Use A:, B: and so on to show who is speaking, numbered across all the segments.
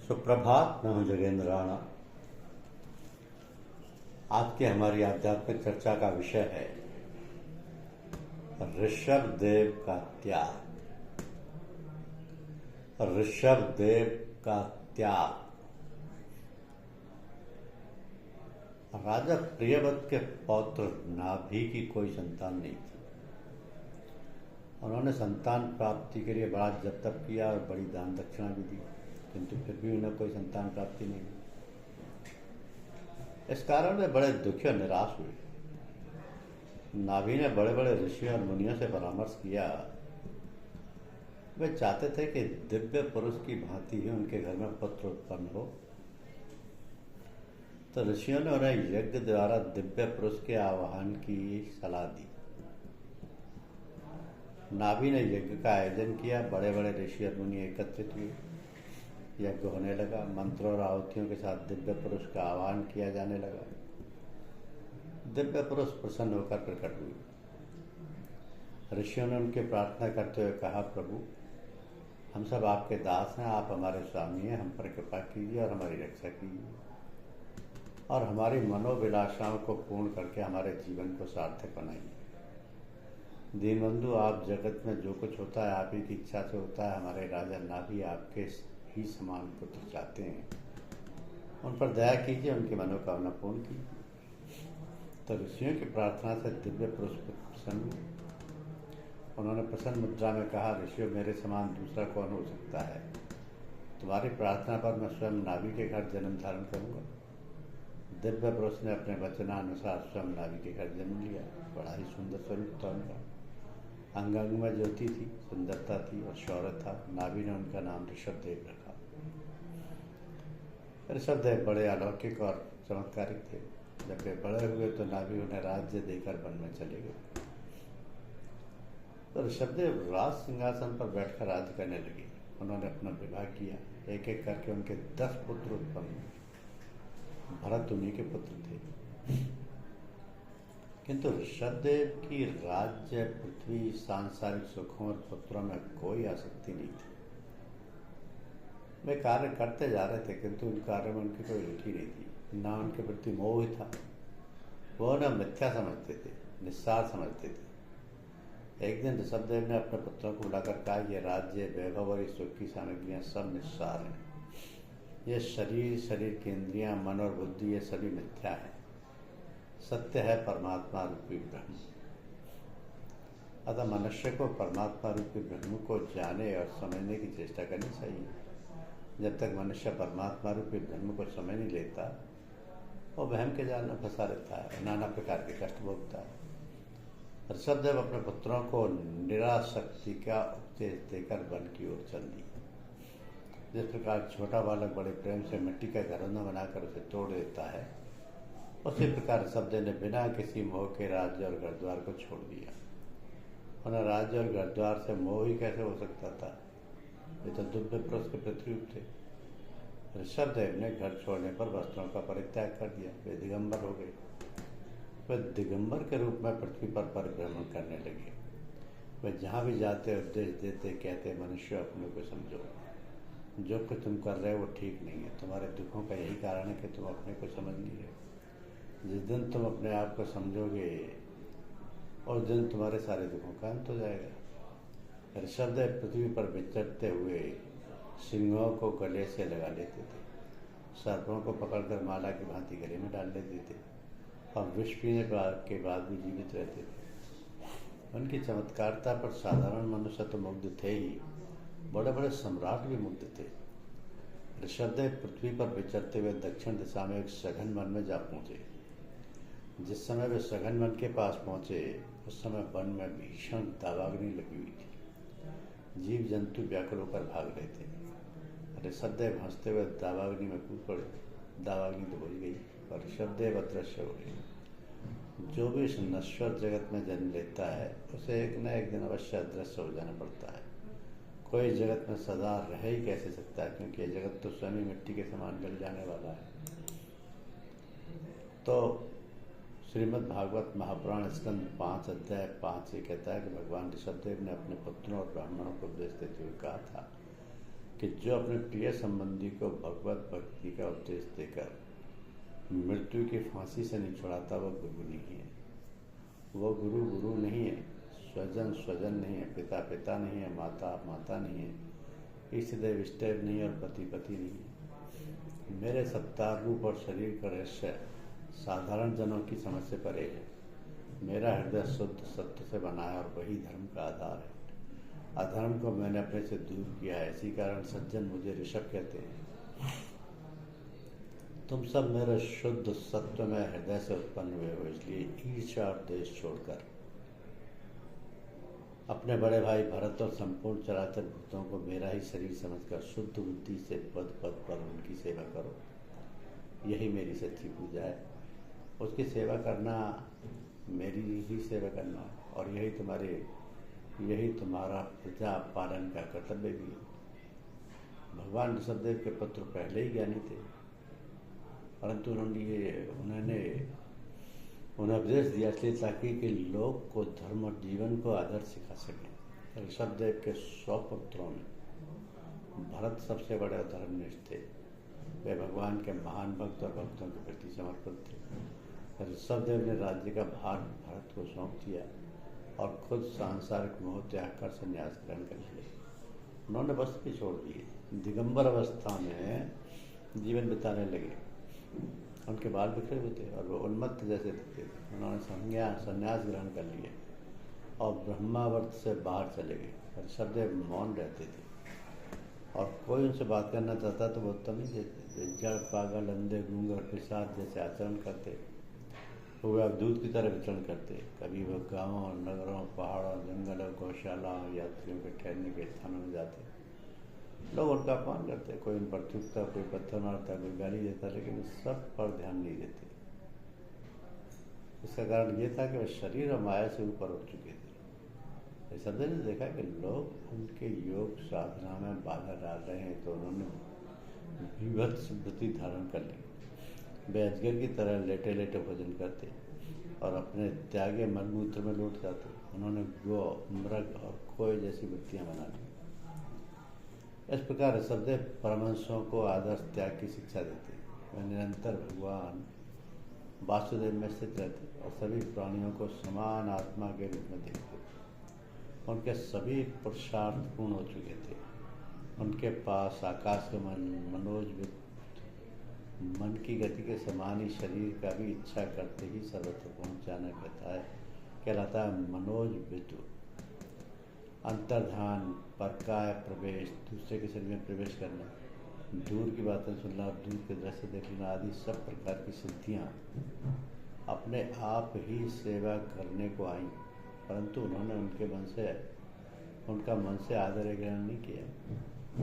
A: सुप्रभात। मैं हूं जगेंद्र राणा। आज की हमारी आध्यात्मिक चर्चा का विषय है ऋषभ देव का त्याग। ऋषभ देव का त्याग। राजा प्रियव्रत के पौत्र नाभि की कोई संतान नहीं थी। उन्होंने संतान प्राप्ति के लिए बड़ा जप तप किया और बड़ी दान दक्षिणा भी दी, किंतु फिर भी उन्हें कोई संतान प्राप्ति नहीं हुई। इस कारण वे बड़े दुखी और निराश हुए। नाभि ने बड़े बड़े ऋषियों और मुनियों से परामर्श किया। वे चाहते थे कि दिव्य पुरुष की भांति ही उनके घर में पुत्र उत्पन्न हो, तो ऋषियों ने उन्हें यज्ञ द्वारा दिव्य पुरुष के आवाहन की सलाह दी। नाभि ने यज्ञ का आयोजन किया। बड़े बड़े ऋषि और मुनि एकत्रित हुए। यज्ञ होने लगा। मंत्रों और आहुतियों के साथ दिव्य पुरुष का आह्वान किया जाने लगा। दिव्य पुरुष प्रसन्न होकर प्रकट हुए। ऋषियों ने उनकी प्रार्थना करते हुए कहा, प्रभु, हम सब आपके दास हैं, आप हमारे स्वामी हैं, हम पर कृपा कीजिए और हमारी रक्षा कीजिए और हमारी मनोभिलाषाओं को पूर्ण करके हमारे जीवन को सार्थक बनाइए। दीनबंधु, आप जगत में जो कुछ होता है आप ही की इच्छा से होता है। हमारे राजा नाभि आपके ही समान पुत्र चाहते हैं, उन पर दया कीजिए, उनकी मनोकामना पूर्ण कीजिए। तो ऋषियों की प्रार्थना से दिव्य पुरुष प्रसन्न हुए। उन्होंने प्रसन्न मुद्रा में कहा, ऋषियों, मेरे समान दूसरा कौन हो सकता है? तुम्हारी प्रार्थना पर मैं स्वयं नाभि के घर जन्म धारण करूंगा। दिव्य पुरुष ने अपने वचनानुसार स्वयं नाभि के घर जन्म लिया। बड़ा ही सुंदर स्वरूप था उनका। अंग अंग में ज्योति थी, सुंदरता थी और शौर्य था। नाभि ने उनका नाम ऋषभ देव रखा। ऋषभ देव बड़े अलौकिक और चमत्कारिक थे। जब वे बड़े हुए तो नाभि उन्हें राज्य देकर वन में चले गए। तो ऋषभ देव राज सिंहासन पर बैठकर राज्य करने लगे। उन्होंने अपना विवाह किया। एक एक करके उनके 10 पुत्र उत्पन्न हुए। भरत उन्हीं के पुत्र थे। किंतु ऋषभदेव की राज्य, पृथ्वी, सांसारिक सुखों और पुत्रों में कोई आसक्ति नहीं थी। वे कार्य करते जा रहे थे, किंतु उन कार्य में उनकी कोई रुचि नहीं थी। न उनके प्रति मोह ही था। वो न मिथ्या समझते थे, निस्सार समझते थे। एक दिन ऋषभदेव ने अपने पुत्रों को बुलाकर कहा, ये राज्य, वैभव और सुख की सामग्रियां सब निस्सार हैं। ये शरीर, शरीर की इंद्रियां, मन और बुद्धि, ये सभी मिथ्या है। सत्य है परमात्मा रूपी ब्रह्म। अतः मनुष्य को परमात्मा रूपी ब्रह्म को जाने और समझने की चेष्टा करनी चाहिए। जब तक मनुष्य परमात्मा रूपी ब्रह्म को समझ नहीं लेता, वो वहम के जाल में फंसा रहता है, नाना प्रकार के कष्ट भोगता है। ऋषभदेव अपने पुत्रों को निराशक्ति का उपदेश देकर वन की ओर चल दिए। जिस प्रकार छोटा बालक बड़े प्रेम से मिट्टी का घरौंदा बनाकर उसे तोड़ देता है, उसी प्रकार ऋषभदेव ने बिना किसी मोह के राज्य और घर द्वार को छोड़ दिया। उन्हें राज्य और घर द्वार से मोह ही कैसे हो सकता था? ये तो दिव्य पुरुष के प्रतिरूप थे। ऋषभदेव ने घर छोड़ने पर वस्त्रों का परित्याग कर दिया। वे दिगंबर हो गए। वे दिगंबर के रूप में पृथ्वी पर परिभ्रमण करने लगे। वे जहाँ भी जाते उपदेश देते, कहते, मनुष्य अपने को समझो, जो कुछ तुम कर रहे हो वो ठीक नहीं है। तुम्हारे दुखों का यही कारण है कि तुम अपने को समझ नहीं रहे। जिस दिन तुम अपने आप को समझोगे उस दिन तुम्हारे सारे दुखों का अंत हो जाएगा। ऋषभदेव पृथ्वी पर विचरते हुए सिंहों को गले से लगा लेते थे, सर्पों को पकड़कर माला की भांति गले में डाल लेते थे और विष पीने के बाद भी जीवित रहते थे। उनकी चमत्कारता पर साधारण मनुष्य तो मुग्ध थे ही, बड़े बड़े सम्राट भी मुग्ध थे। ऋषभदेव पृथ्वी पर विचरते हुए दक्षिण दिशा में एक सघन वन में जा पहुंचे। जिस समय वे सघन वन के पास पहुंचे, उस समय वन में भीषण दावाग्नि लगी हुई थी। जीव जंतु व्याकुल होकर भाग रहे थे। ऋषभदेव हंसते हुए दावाग्नि में कूद पड़े। दावाग्नि तो बुझ गई और ऋषभदेव अदृश्य हो गए। जो भी इस नश्वर जगत में जन्म लेता है, उसे एक न एक दिन अवश्य अदृश्य हो जाना पड़ता है। कोई जगत में सदा रह ही कैसे सकता है, क्योंकि यह जगत तो स्वयं मिट्टी के समान गल जाने वाला है। तो श्रीमद् भागवत महापुराण स्कंद 5 अध्याय 5 ये कहता है कि भगवान ऋषभदेव ने अपने पुत्रों और ब्राह्मणों को उपदेश देते हुए कहा था कि जो अपने प्रिय संबंधी को भगवत भक्ति का उपदेश देकर मृत्यु की फांसी से नहीं छुड़ाता, वह गुरु नहीं है। वो गुरु गुरु नहीं है, स्वजन स्वजन नहीं है, पिता पिता नहीं है, माता माता नहीं है, इष्ट देव इष्ट देव नहीं है और पति पति नहीं है। मेरे सत्तार रूप और शरीर का रहस्य साधारण जनों की समझ से परे है। मेरा हृदय शुद्ध सत्य से बना है और वही धर्म का आधार है। अधर्म को मैंने अपने से दूर किया है, इसी कारण सज्जन मुझे ऋषभ कहते हैं। तुम सब मेरे शुद्ध सत्व में हृदय से उत्पन्न हुए हो, इसलिए ईर्ष्या और देश छोड़कर अपने बड़े भाई भरत और संपूर्ण चराचर भूतों को मेरा ही शरीर समझकर शुद्ध बुद्धि से पद पद पर उनकी सेवा करो। यही मेरी सच्ची पूजा है। उसकी सेवा करना मेरी ही सेवा करना है, और यही तुम्हारा प्रजा पालन का कर्तव्य भी है। भगवान ऋषभदेव के पुत्र पहले ही ज्ञानी थे, परंतु उन्हें उपदेश दिया इसलिए ताकि कि लोग को धर्म और जीवन को आदर्श सिखा सकें। ऋषभदेव के 100 पुत्रों में भरत सबसे बड़े और धर्मनिष्ठ थे। वे भगवान के महान भक्त और भक्तों के प्रति समर्पित थे। ऋषभदेव ने राज्य का भार भरत को सौंप दिया और खुद सांसारिक मोह त्याग कर संन्यास ग्रहण कर लिया। उन्होंने वस्त्र भी छोड़ दिए, दिगंबर अवस्था में जीवन बिताने लगे। उनके बाल बिखरे हुए थे और वो उन्मत्त जैसे दिखते थे। उन्होंने संन्यास ग्रहण कर लिया और ब्रह्मावर्त से बाहर चले गए। ऋषभदेव मौन रहते थे और कोई उनसे बात करना चाहता तो वो उत्तर नहीं देते। जड़ पागल अंधे गूंगे और पिशाच जैसे आचरण करते। वो अवधूत की तरह विचरण करते। कभी वो गांवों, नगरों, पहाड़ों, जंगलों, गौशालाओं, यात्रियों के ठहरने के स्थानों में जाते। लोग उनका अपमान करते, कोई उन पर थूकता, कोई पत्थर मारता, कोई गाली देता, लेकिन सब पर ध्यान नहीं देते। इसका कारण ये था कि वे शरीर और माया से ऊपर उठ चुके थे। ऋषभदेव ने देखा कि लोग उनके योग साधना में बाधा डाल रहे हैं, तो उन्होंने विभत्स वृत्ति धारण कर ली। वे अजगर की तरह लेटे लेटे भोजन करते और अपने त्यागे मलमूत्र में लौट जाते। उन्होंने गौ, मृग और कोय जैसी वृत्तियां बना ली। इस प्रकार ऋषभदेव परमहंसों को आदर्श त्याग की शिक्षा देते। वे निरंतर भगवान वासुदेव में स्थित रहते और सभी प्राणियों को समान आत्मा के रूप में देखते। उनके सभी पुरुषार्थ पूर्ण हो चुके थे। उनके पास आकाश के मनोज मन की गति के समान ही शरीर का भी इच्छा करते ही सर्वत्र पहुँचाना कहलाता है मनोज विदु। अंतर्धान, परकाय प्रवेश, दूसरे के शरीर में प्रवेश करना, दूर की बातें सुनना और दूर के दृश्य देखना आदि सब प्रकार की सिद्धियाँ अपने आप ही सेवा करने को आईं, परंतु उन्होंने उनका मन से आदर ग्रहण नहीं किया।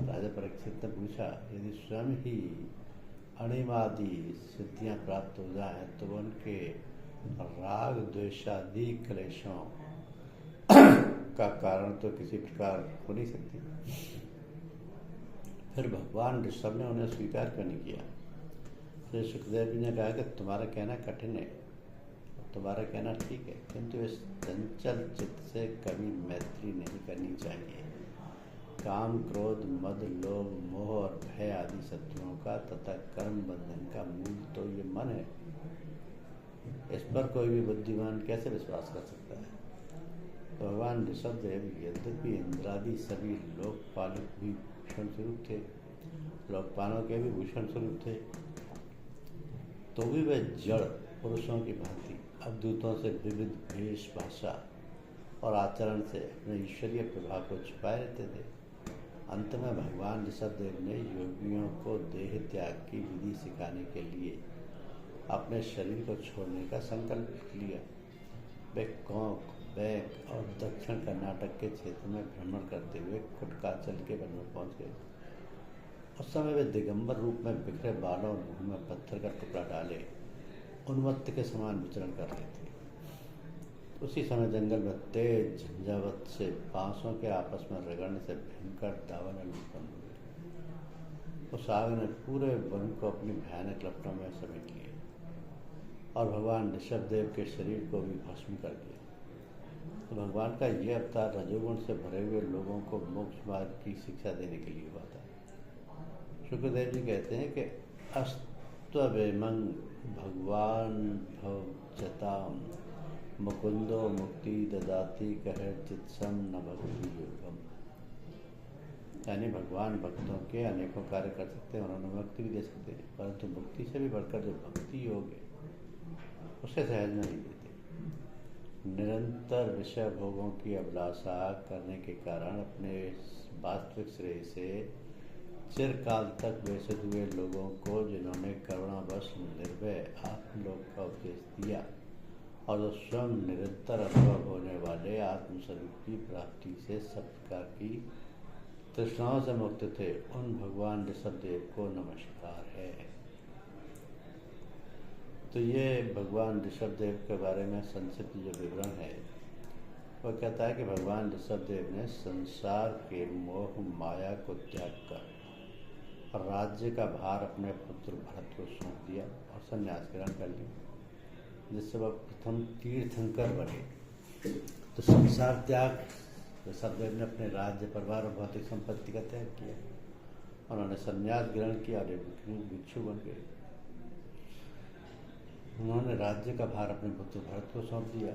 A: राजा परीक्षित ने पूछा, यदि स्वयं ही अणिमादि सिद्धियाँ प्राप्त हो जाए तो उनके राग द्वेषादि क्लेशों का कारण तो किसी प्रकार हो नहीं सकती। फिर भगवान ऋषभ ने उन्हें स्वीकार क्यों नहीं किया? श्री सुखदेव जी ने कहा कि तुम्हारा कहना कठिन है, तुम्हारा कहना ठीक है, किंतु इस चंचल चित्त से कभी मैत्री नहीं करनी चाहिए। काम, क्रोध, मद, लोभ, मोह और भय आदि शत्रुओं का तथा कर्म बंधन का मूल तो ये मन है। इस पर कोई भी बुद्धिमान कैसे विश्वास कर सकता है? भगवान ऋषभदेव यद्यपि इंद्रादि सभी लोकपालक भी भूषण स्वरूप थे, लोकपालों के भी भूषण स्वरूप थे, तो भी वे जड़ पुरुषों की भांति अवधूतों से विविध वेश, भाषा और आचरण से अपने ईश्वरीय प्रभाव को छुपाए रहते थे। अंत में भगवान ऋषभदेव ने योगियों को देह त्याग की विधि सिखाने के लिए अपने शरीर को छोड़ने का संकल्प लिया। वे कोंक, बैक और दक्षिण कर्नाटक के क्षेत्र में भ्रमण करते हुए कुटकाचल के वन में पहुंच गए। उस समय वे दिगंबर रूप में बिखरे बालों और मुंह में पत्थर का टुकड़ा डाले उन्मत्त के समान विचरण कर रहे थे। उसी समय जंगल में तेज झंझावत से बांसों के आपस में रगड़ने से भयंकर दावानल उत्पन्न हुए। उस आग ने पूरे वन को अपनी भयानक लपटों में समेट लिया और भगवान ऋषभदेव के शरीर को भी भस्म कर दिया। तो भगवान का यह अवतार रजोगुण से भरे हुए लोगों को मोक्ष मार्ग की शिक्षा देने के लिए हुआ था। शुक्रदेव जी कहते हैं कि अस्त्ववेमं भगवान भवजताम मुकुंदो मुक्ति ददाति कहर्चित्सम न भक्ति योगम। यानी भगवान भक्तों के अनेकों कार्य कर सकते हैं, उन्होंने मुक्ति भी दे सकते हैं, परंतु मुक्ति से भी बढ़कर जो भक्ति योग है उसे सहज नहीं देते। निरंतर विषय भोगों की अभिलाषा करने के कारण अपने वास्तविक श्रेय से चिरकाल तक व्यसित हुए लोगों को जिन्होंने करुणावश निर्भय आत्मलोक का उपदेश दिया और जो स्वयं निरंतर अनुभव होने वाले आत्मस्वरूप की प्राप्ति से सब प्रकार की तृष्णाओं से मुक्त थे, उन भगवान ऋषभदेव को नमस्कार है। तो ये भगवान ऋषभदेव के बारे में संक्षिप्त जो विवरण है वह कहता है कि भगवान ऋषभदेव ने संसार के मोह माया को त्याग कर राज्य का भार अपने पुत्र भरत को सौंप दिया और संन्यास ग्रहण कर लिया, जिससे वह प्रथम तीर्थंकर बने। तो संसार त्याग ऋषभदेव ने अपने राज्य परिवार और भौतिक संपत्ति का त्याग किया, उन्होंने संन्यास ग्रहण किया और भिक्षु बन गए। उन्होंने राज्य का भार अपने पुत्र भरत को सौंप दिया।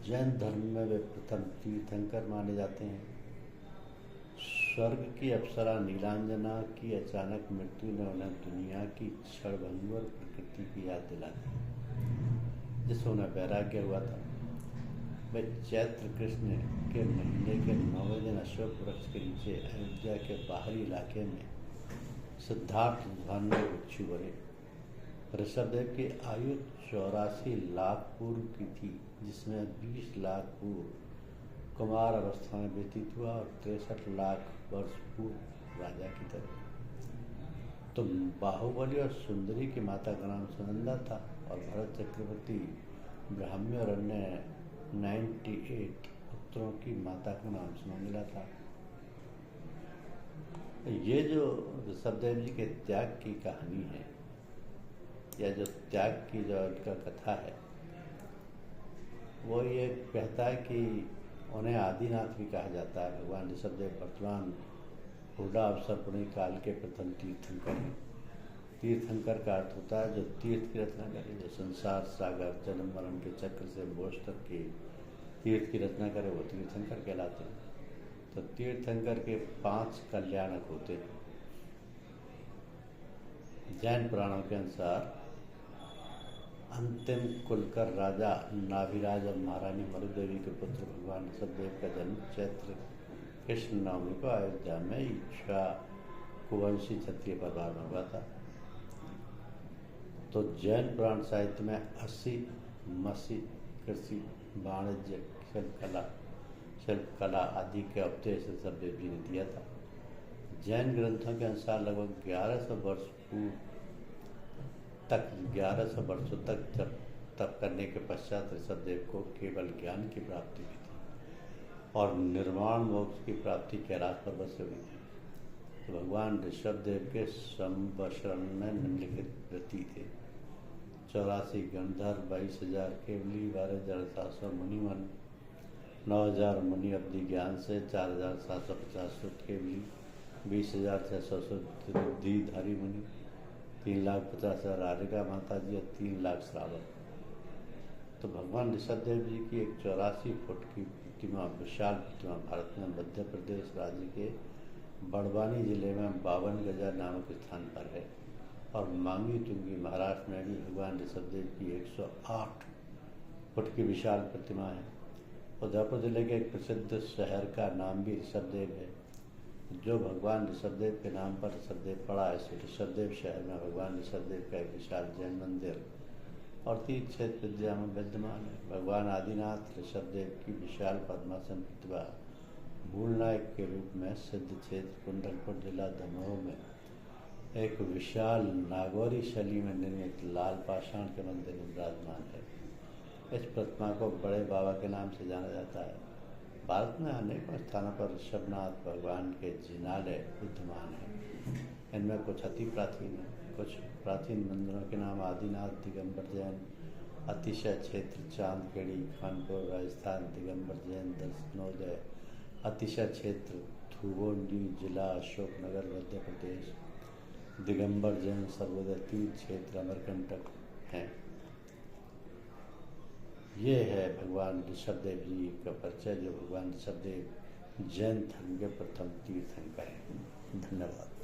A: जैन धर्म में वे प्रथम तीर्थंकर माने जाते हैं। स्वर्ग की अप्सरा नीलांजना की अचानक मृत्यु ने उन्हें दुनिया की क्षणभंगुर प्रकृति की याद दिला दी, जिससे उन्हें वैराग्य हुआ था। वे चैत्र कृष्ण के महीने के 9वें दिन अशोक वृक्ष के नीचे अयोध्या के बाहरी इलाके में सिद्धार्थ ध्यान में भिक्षु बने। ऋषभदेव की आयु 84 लाख पूर्व की थी, जिसमें 20 लाख पूर्व कुमार अवस्था में व्यतीत हुआ और 63 लाख वर्ष पूर्व राजा की तरह। तो बाहुबली और सुंदरी की माता का नाम सुनंदा था और भरत चक्रवर्ती ब्राह्मी और अन्य 98 पुत्रों की माता का नाम सुमंगला था। ये जो ऋषभदेव जी के त्याग की कहानी है या जो त्याग की जो इनका कथा है वो ये कहता है कि उन्हें आदिनाथ भी कहा जाता है। भगवान ऋषभदेव वर्तमान हुडा अवसर पुण्य काल के प्रथम तीर्थंकर हैं। तीर्थंकर का अर्थ होता है जो तीर्थ की रचना करे, जो संसार सागर जन्म मरण के चक्र से मोक्ष तक के तीर्थ की रचना करे, वो तीर्थंकर कहलाते हैं। तो तीर्थंकर के 5 कल्याणक होते हैं। जैन पुराणों के अनुसार अंतिम कुलकर राजा नाभिराज और महारानी मरुदेवी के पुत्र भगवान ऋषभदेव का जन्म चैत्र कृष्ण नवमी को अयोध्या में इच्छा कुवंशी क्षत्रिय परिवार में हुआ था। तो जैन पुराण साहित्य में 80 मसी कृषि वाणिज्य शिल्पकला आदि के उपदेश ऋषभदेव जी ने दिया था। जैन ग्रंथों के अनुसार लगभग 1100 वर्षों तक जब तप करने के पश्चात ऋषभदेव को केवल ज्ञान की प्राप्ति हुई थी और निर्वाण मोक्ष की प्राप्ति कैलाश पर्वत से हुई थी। तो भगवान ऋषभदेव के संवत्सरण में निम्नलिखित व्रती थे: 84 गंधर्व, 22,000 केवली, 12,700 मुनिमन, 9,000 मुनि अवधि ज्ञान से, 4,750 शुद्ध केवली, 20,600 शुद्धिधारी मुनि, 3,50,000 राधिका माता जी और 3 लाख श्रावक। तो भगवान ऋषभदेव जी की एक 84 फुट की प्रतिमा, विशाल प्रतिमा भारत में मध्य प्रदेश राज्य के बड़वानी जिले में 52 गजा नामक स्थान पर है और मांगी तुंगी महाराष्ट्र में भी भगवान ऋषभदेव की 108 फुट की विशाल प्रतिमा है। उदयपुर जिले के एक प्रसिद्ध शहर का नाम भी ऋषभदेव है, जो भगवान ऋषभदेव के नाम पर ऋषभदेव पड़ा है। ऋषभदेव शहर में भगवान ऋषभदेव का एक विशाल जैन मंदिर और तीर्थ क्षेत्र विद्या में विद्यमान है। भगवान आदिनाथ ऋषभदेव की विशाल पद्मासन प्रतिभा मूलनायक के रूप में सिद्ध क्षेत्र कुंडलपुर जिला दमोह में एक विशाल नागौरी शैली में निर्मित लाल पाषाण के मंदिर में विराजमान है। इस प्रतिमा को बड़े बाबा के नाम से जाना जाता है। भारत में अनेक स्थानों पर ऋषभनाथ भगवान के जिनालय विद्यमान हैं। इनमें कुछ अति प्राचीन हैं। कुछ प्राचीन मंदिरों के नाम आदिनाथ दिगंबर जैन अतिशय क्षेत्र चांदखेड़ी कानपुर राजस्थान, दिगंबर जैन दर्शनोदय अतिशय क्षेत्र थुगोंडी जिला अशोकनगर मध्य प्रदेश, दिगंबर जैन सर्वोदय तीर्थ क्षेत्र अमरकंटक हैं। ये है भगवान ऋषभदेव जी का परिचय, जो भगवान ऋषभदेव जैन धर्म के प्रथम तीर्थंकर हैं। धन्यवाद।